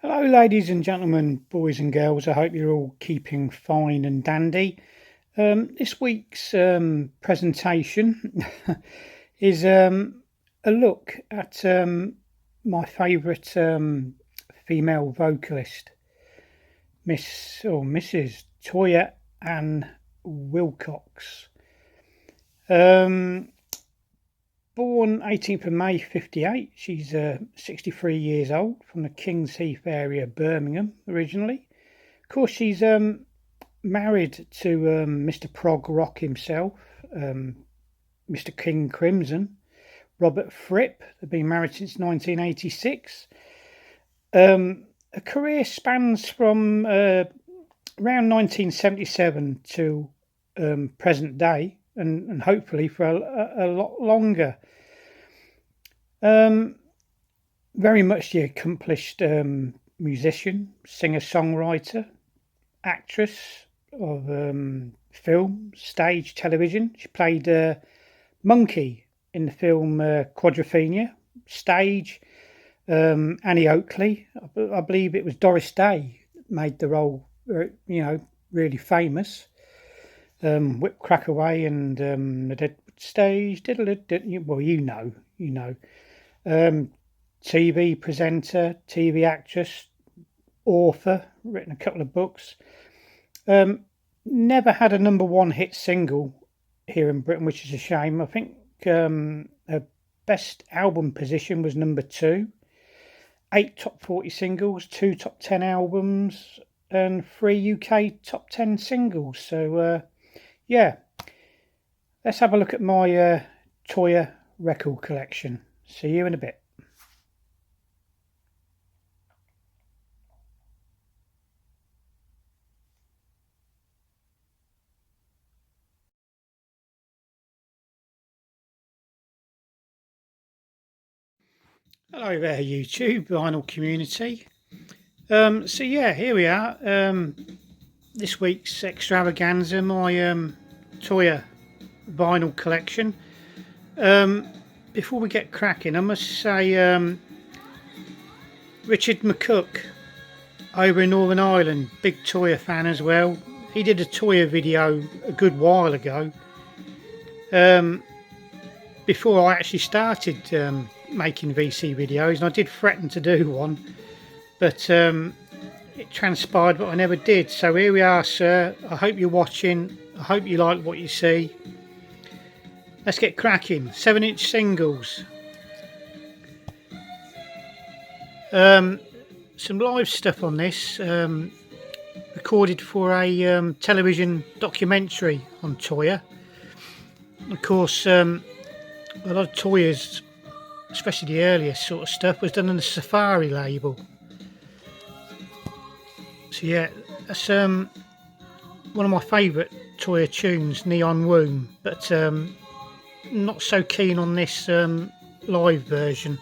Hello, ladies and gentlemen, boys and girls. I hope you're all keeping fine and dandy. This week's presentation is a look at my favourite female vocalist, Miss or Mrs. Toyah Ann Wilcox. Born 18th of May 58, she's 63 years old, from the Kings Heath area, Birmingham, originally. Of course, she's married to Mr. Prog Rock himself, Mr. King Crimson, Robert Fripp. They've been married since 1986. Her career spans from around 1977 to present day, and hopefully for a lot longer. Very much the accomplished musician, singer-songwriter, actress of film, stage, television. She played Monkey in the film Quadrophenia, stage. Annie Oakley, I believe it was Doris Day, made the role, really famous. Whip Crack Away and the Dead Stage. Well, you know. TV presenter, TV actress, author, written a couple of books. Never had a number one hit single here in Britain, which is a shame. I think her best album position was number 2. 8 top 40 singles, 2 top 10 albums, and 3 UK top 10 singles. So, yeah, let's have a look at my Toyah record collection. See you in a bit. Hello there, YouTube vinyl community. So yeah, here we are. This week's extravaganza, my Toyah vinyl collection. Before we get cracking, I must say Richard McCook over in Northern Ireland, big Toyah fan as well. He did a Toyah video a good while ago, before I actually started making VC videos, and I did threaten to do one, but it transpired but I never did. So here we are, sir. I hope you're watching. I hope you like what you see. Let's get cracking. 7-inch singles. Some live stuff on this, recorded for a television documentary on Toyah. Of course, a lot of Toyah's, especially the earliest sort of stuff, was done on the Safari label. So yeah, that's one of my favourite Toyah tunes, Neon Womb, but not so keen on this live version.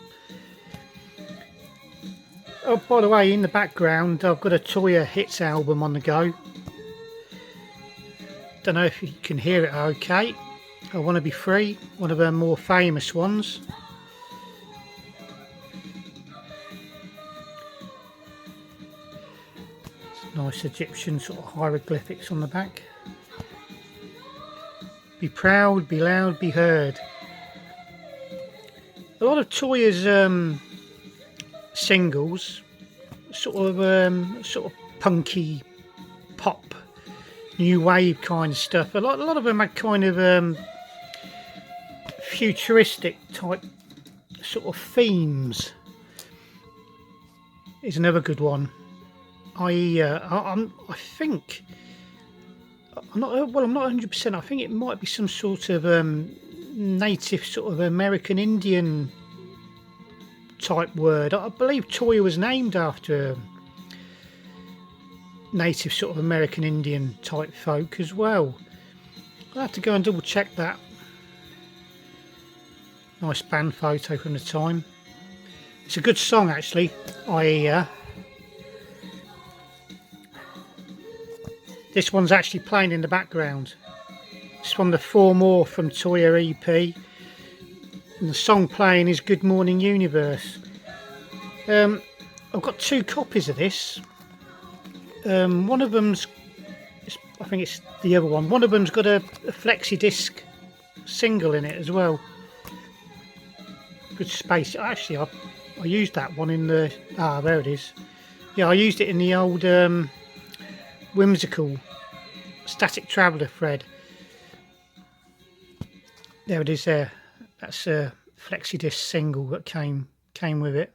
Oh, by the way, in the background I've got a Toyah Hits album on the go. Don't know if you can hear it okay. I Want to Be Free, one of her more famous ones. Nice Egyptian sort of hieroglyphics on the back. Be proud, be loud, be heard. A lot of Toyah's singles, sort of punky pop, new wave kind of stuff. A lot of them had kind of futuristic type sort of themes. Is another good one. I think I'm not 100%. I think it might be some sort of native sort of American Indian type word. I believe Toyah was named after native sort of American Indian type folk as well. I'll have to go and double check that. Nice band photo from the time. It's a good song actually. This one's actually playing in the background. It's from the 4 More from Toyah EP. And the song playing is Good Morning Universe. I've got 2 copies of this. One of them's, I think it's the other one. One of them's got a flexi disc single in it as well. Good space. Actually, I used that one in the... there it is. Yeah, I used it in the old Whimsical Static Traveller thread. There it is there. That's a flexi disc single that came with it.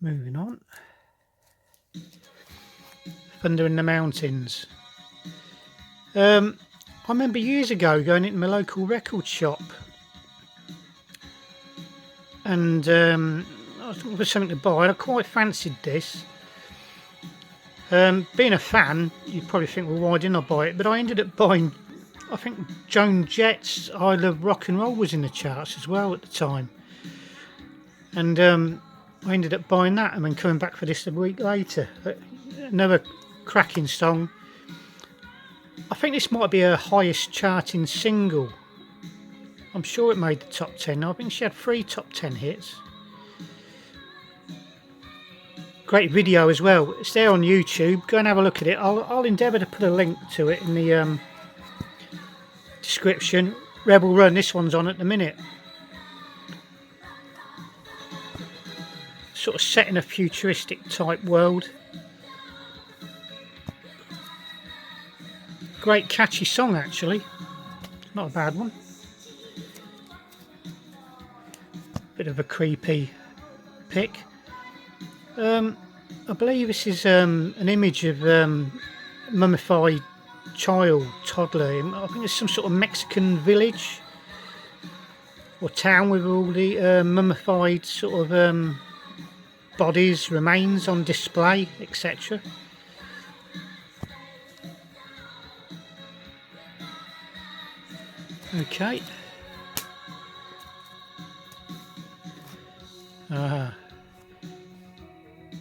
Moving on. Thunder in the Mountains. I remember years ago going into my local record shop and I was looking for something to buy and I quite fancied this. Being a fan, you'd probably think, well, why didn't I buy it? But I ended up buying, I think Joan Jett's I Love Rock and Roll was in the charts as well at the time. And I ended up buying that and then coming back for this a week later. Another cracking song. I think this might be her highest charting single. I'm sure it made the top 10. I think she had 3 top 10 hits. Great video as well. It's there on YouTube. Go and have a look at it. I'll endeavour to put a link to it in the description. Rebel Run, this one's on at the minute. Sort of set in a futuristic type world. Great catchy song actually. Not a bad one. Bit of a creepy pic. I believe this is an image of mummified child, toddler. I think it's some sort of Mexican village or town with all the mummified sort of bodies, remains on display, etc. Okay.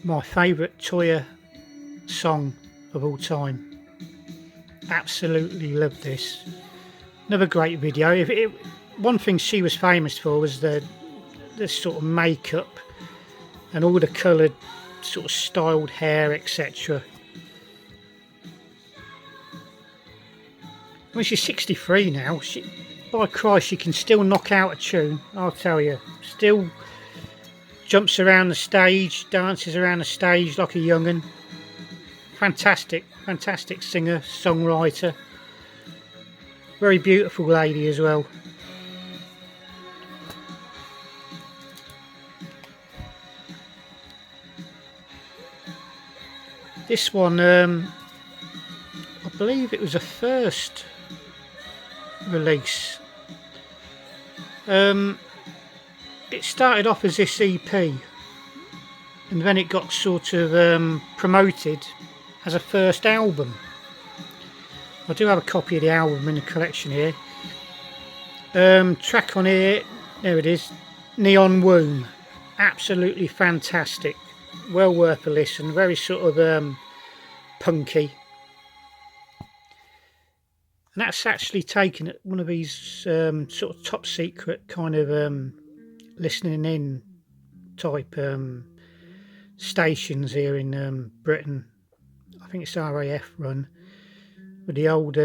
My favourite Toyah song of all time. Absolutely love this. Another great video. One thing she was famous for was the sort of makeup and all the coloured sort of styled hair, etc. Well, she's 63 now. By Christ, she can still knock out a tune, I'll tell you. Still jumps around the stage, dances around the stage like a young'un. Fantastic, fantastic singer, songwriter. Very beautiful lady as well. This one, I believe it was a first release. It started off as this EP and then it got sort of promoted as a first album. I do have a copy of the album in the collection here. Track on here, there it is, Neon Womb. Absolutely fantastic. Well worth a listen. Very sort of punky. And that's actually taken at one of these sort of top secret kind of listening in type stations here in Britain. I think it's RAF run with the old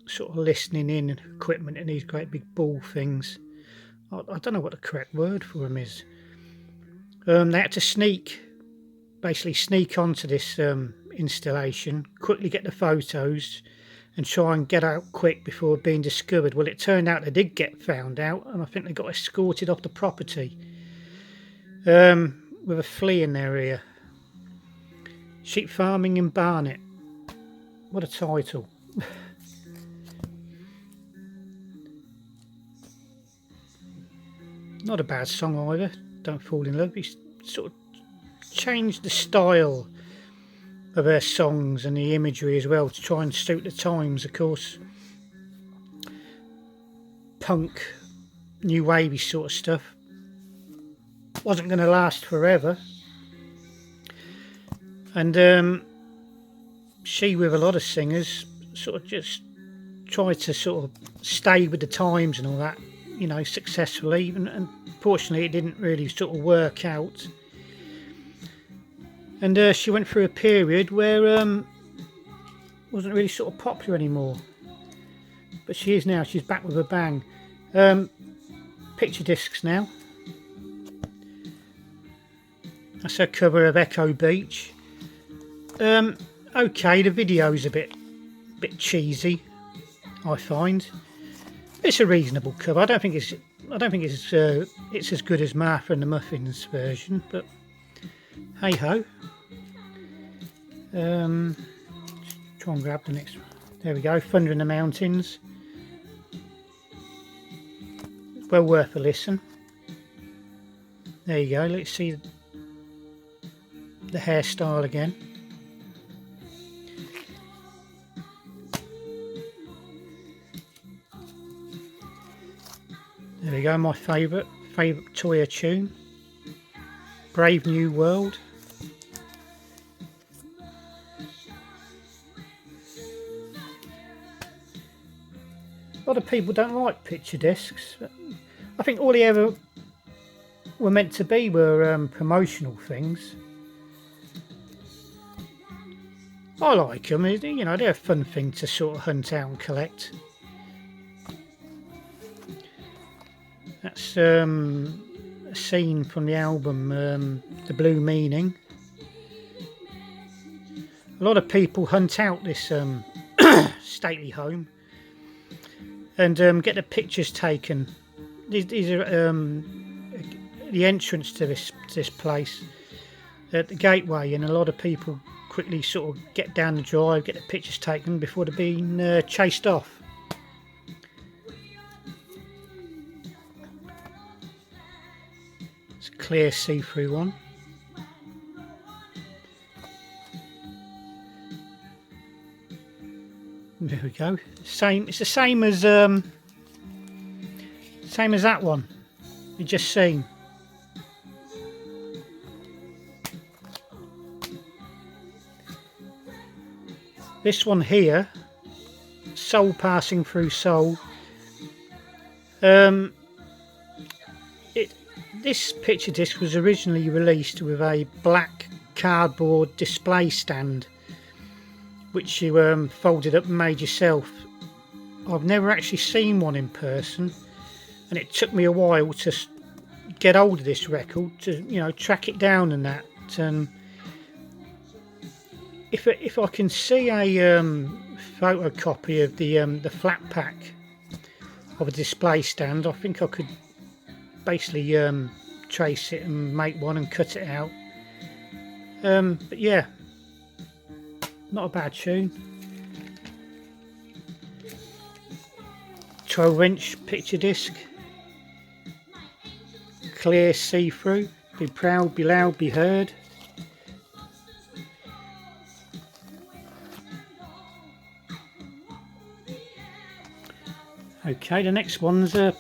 sort of listening in equipment and these great big ball things. I don't know what the correct word for them is. They had to basically sneak onto this installation, quickly get the photos and try and get out quick before being discovered. Well, it turned out they did get found out and I think they got escorted off the property with a flea in their ear. Sheep Farming in Barnet. What a title. Not a bad song either. Don't Fall in Love. He's sort of changed the style of her songs and the imagery as well to try and suit the times, of course. Punk, new wavy sort of stuff. Wasn't going to last forever. And she, with a lot of singers, sort of just tried to sort of stay with the times and all that. you know, successfully, and unfortunately it didn't really sort of work out. And she went through a period where wasn't really sort of popular anymore, but she is now. She's back with a bang. Picture discs now. That's her cover of Echo Beach. Okay, the video's a bit cheesy, I find. It's a reasonable cover. I don't think it's as good as Martha and the Muffins version, but hey ho. Try and grab the next one. There we go. Thunder in the Mountains. Well worth a listen. There you go. Let's see the hairstyle again. There we go. My favourite Toyah tune. Brave New World. A lot of people don't like picture discs. I think all they ever were meant to be were promotional things. I like them, you know, they're a fun thing to sort of hunt out and collect. That's a scene from the album The Blue Meaning. A lot of people hunt out this stately home and get the pictures taken. These are the entrance to this place at the gateway, and a lot of people quickly sort of get down the drive, get the pictures taken before they're being chased off. It's a clear see-through one. There we go. It's the same as that one you just seen. This one here, Soul Passing Through Soul. This picture disc was originally released with a black cardboard display stand, which you folded up and made yourself. I've never actually seen one in person, and it took me a while to get hold of this record, to, you know, track it down and that. If I can see a photocopy of the flat pack of a display stand, I think I could basically trace it and make one and cut it out. But yeah, not a bad tune. 12-inch picture disc, clear see-through. Be proud, be loud, be heard. Okay, the next one's a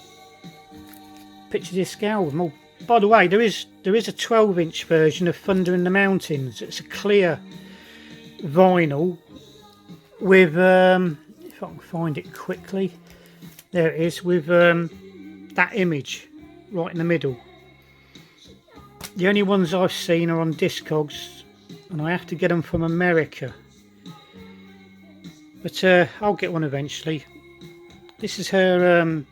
picture disc album. Oh, by the way, there is a 12-inch version of Thunder in the Mountains. It's a clear vinyl with if I can find it quickly, there it is, with that image right in the middle. The only ones I've seen are on Discogs, and I have to get them from America, but I'll get one eventually. This is her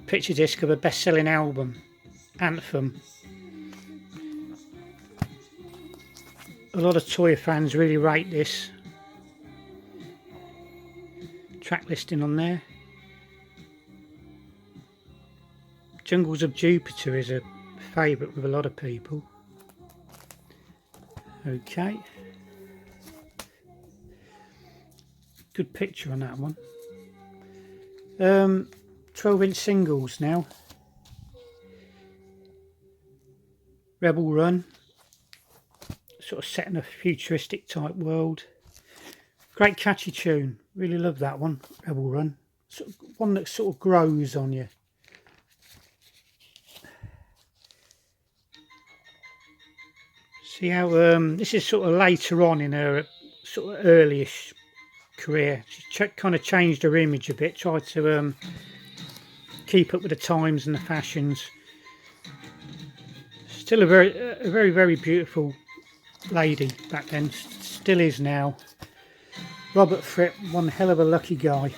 picture disc of a best-selling album, Anthem. A lot of Toyah fans really rate this. Track listing on there. Jungles of Jupiter is a favourite with a lot of people. Okay. Good picture on that one. 12-inch singles now. Rebel Run, sort of set in a futuristic type world. Great catchy tune, really love that one, Rebel Run. Sort of one that sort of grows on you. See how this is sort of later on in her sort of earlyish career. She kind of changed her image a bit, tried to keep up with the times and the fashions. Still a very beautiful lady back then, still is now. Robert Fripp, one hell of a lucky guy.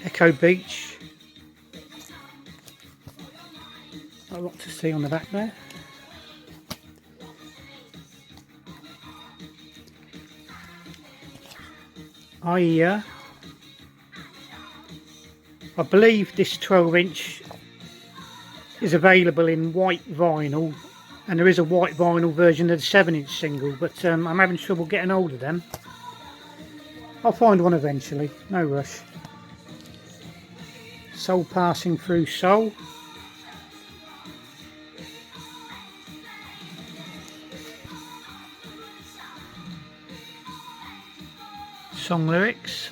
Echo Beach. Not a lot to see on the back there. I believe this 12-inch is available in white vinyl, and there is a white vinyl version of the 7-inch single, but I'm having trouble getting hold of them. I'll find one eventually, no rush. Soul Passing Through Soul. Song lyrics.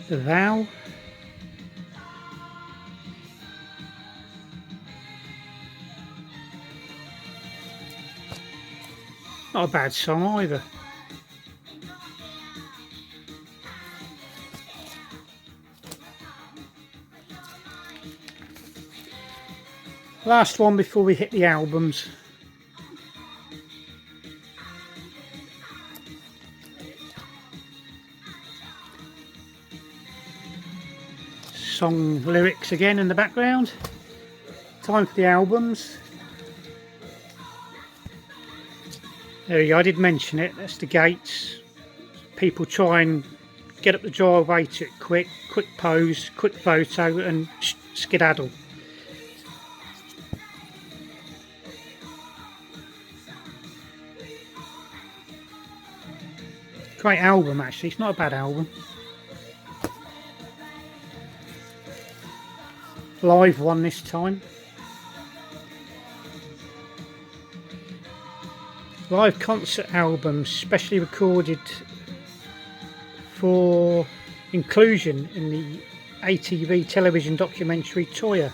The Vow. Not a bad song either. Last one before we hit the albums. Song lyrics again in the background. Time for the albums. There we go, I did mention it, that's the gates. People try and get up the driveway to it quick pose, quick photo and skedaddle. Great album actually, it's not a bad album. Live one this time. Live concert albums specially recorded for inclusion in the ATV television documentary Toyah.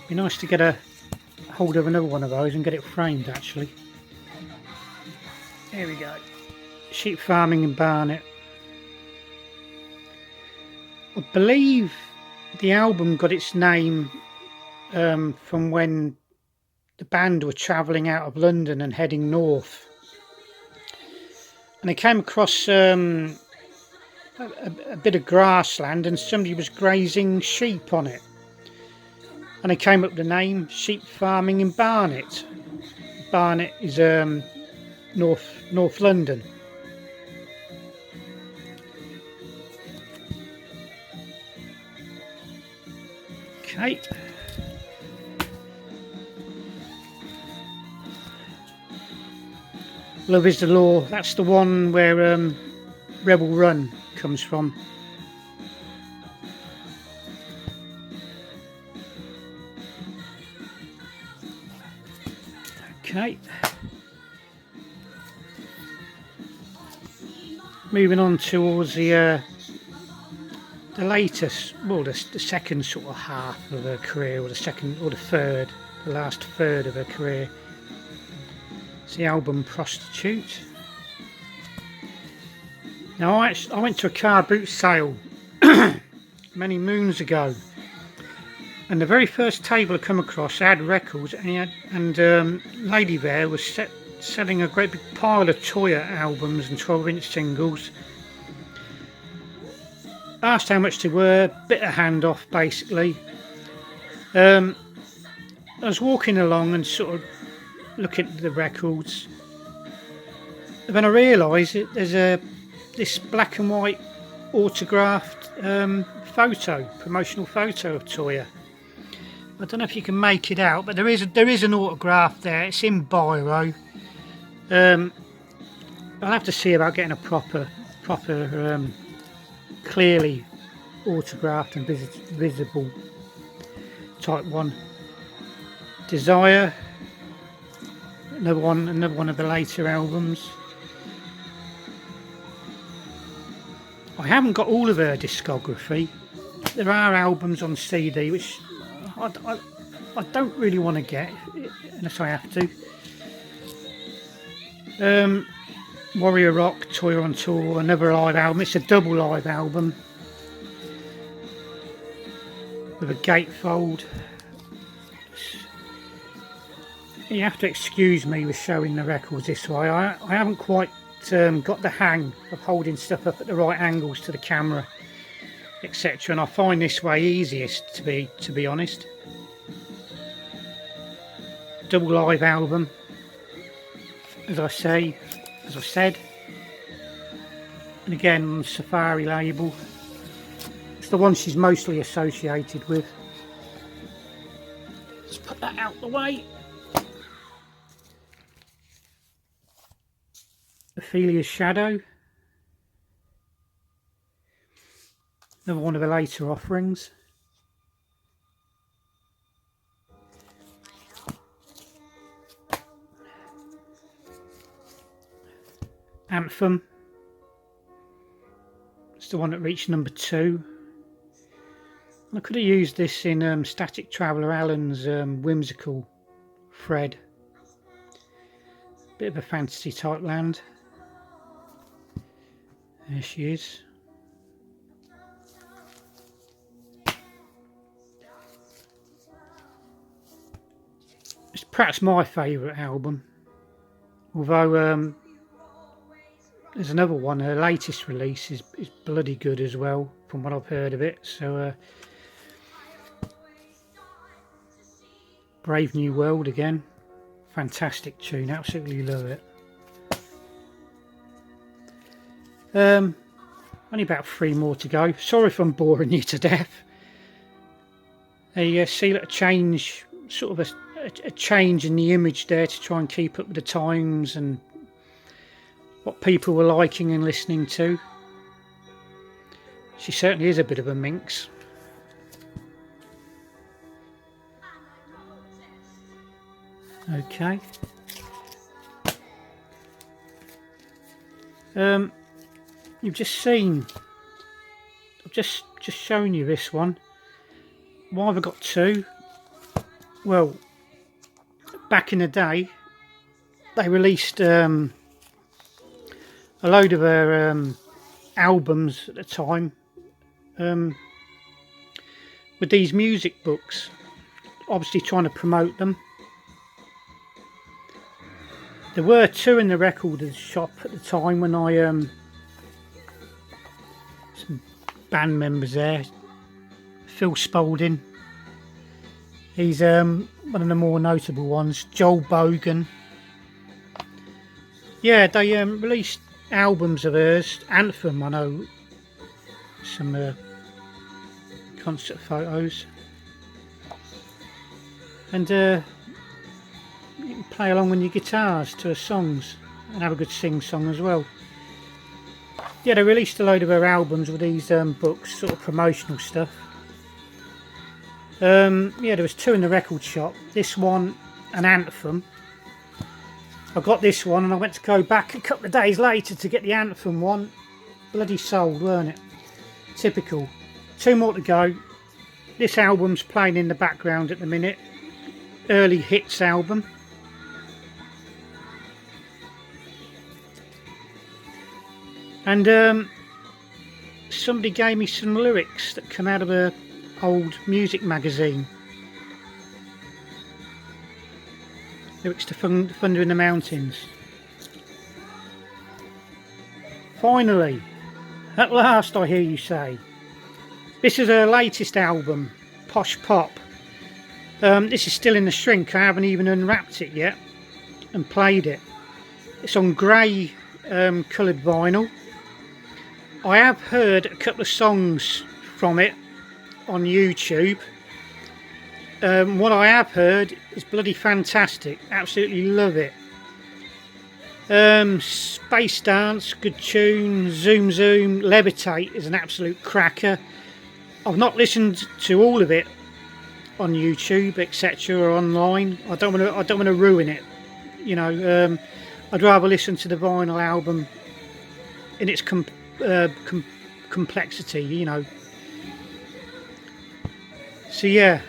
Be nice to get a hold of another one of those and get it framed actually. There we go. Sheep farming in Barnet. I believe the album got its name from when the band were travelling out of London and heading north, and they came across a bit of grassland and somebody was grazing sheep on it, and they came up with the name Sheep Farming in Barnet. Barnet is North London. Okay. Love is the Law, that's the one where Rebel Run comes from. Okay. Moving on towards the latest, well, the second sort of half of her career, or the second, or the last third of her career. It's the album Prostitute. Now I went to a car boot sale many moons ago, and the very first table I come across had records, and lady there was selling a great big pile of Toyah albums and 12-inch singles. Asked how much they were, bit of hand off basically. I was walking along and sort of looking at the records, and then I realised there's this black and white autographed promotional photo of Toyah. I don't know if you can make it out, but there is an autograph there. It's in biro. I'll have to see about getting a proper clearly autographed and visible type one. Desire, another one of the later albums. I haven't got all of her discography. There are albums on CD which I don't really want to get unless I have to. Warrior Rock, Toyah on Tour, another live album. It's a double live album with a gatefold. You have to excuse me with showing the records this way. I haven't quite got the hang of holding stuff up at the right angles to the camera, etc. And I find this way easiest, to be honest. Double live album, as I said, and again on the Safari label. It's the one she's mostly associated with. Let's put that out the way. Ophelia's Shadow, another one of the later offerings. Anthem, it's the one that reached number 2. I could have used this in Static Traveller Alan's Whimsical Fred. Bit of a fantasy type land. There she is. It's perhaps my favourite album, although there's another one, her latest release is bloody good as well, from what I've heard of it. So Brave New World again, fantastic tune, absolutely love it. Only about 3 more to go. Sorry if I'm boring you to death. You see a change, sort of a change in the image there to try and keep up with the times and what people were liking and listening to. She certainly is a bit of a minx. Okay. You've just seen, I've just shown you this one. Why have I got 2? Well, back in the day they released a load of her albums at the time with these music books, obviously trying to promote them. There were 2 in the record shop at the time when I some band members there. Phil Spalding, he's one of the more notable ones. Joel Bogan. Yeah, they released albums of hers. Anthem, I know some concert photos, and you can play along on your guitars to her songs and have a good sing song as well. Yeah, they released a load of her albums with these books, sort of promotional stuff. Yeah, there was 2 in the record shop. This one and Anthem. I got this one and I went to go back a couple of days later to get the Anthem one. Bloody sold, weren't it? Typical. 2 more to go. This album's playing in the background at the minute. Early hits album. And somebody gave me some lyrics that come out of a old music magazine. Lyrics to Thunder in the Mountains. Finally, at last, I hear you say. This is her latest album, Posh Pop. This is still in the shrink. I haven't even unwrapped it yet and played it. It's on grey coloured vinyl. I have heard a couple of songs from it on YouTube. What I have heard is bloody fantastic. Absolutely love it. Space Dance, good tune. Zoom Zoom, Levitate is an absolute cracker. I've not listened to all of it on YouTube, etc., or online. I don't want to ruin it. You know, I'd rather listen to the vinyl album in its complexity, you know. So yeah,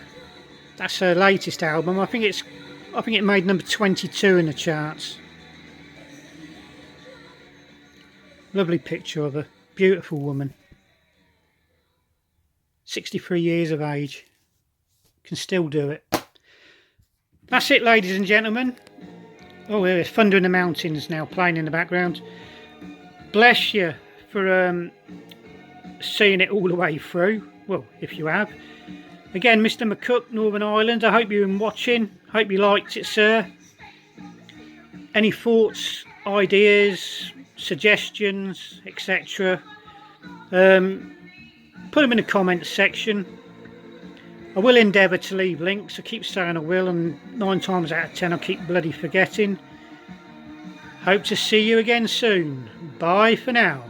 that's her latest album. I think it made number 22 in the charts. Lovely picture of her, beautiful woman. 63 years of age, can still do it. That's it, ladies and gentlemen. Oh, there's thunder in the mountains now playing in the background. Bless you for seeing it all the way through. Well, if you have. Again, Mr. McCook, Northern Ireland. I hope you've been watching. Hope you liked it, sir. Any thoughts, ideas, suggestions, etc. Put them in the comments section. I will endeavour to leave links. I keep saying I will, and 9 times out of 10 I keep bloody forgetting. Hope to see you again soon. Bye for now.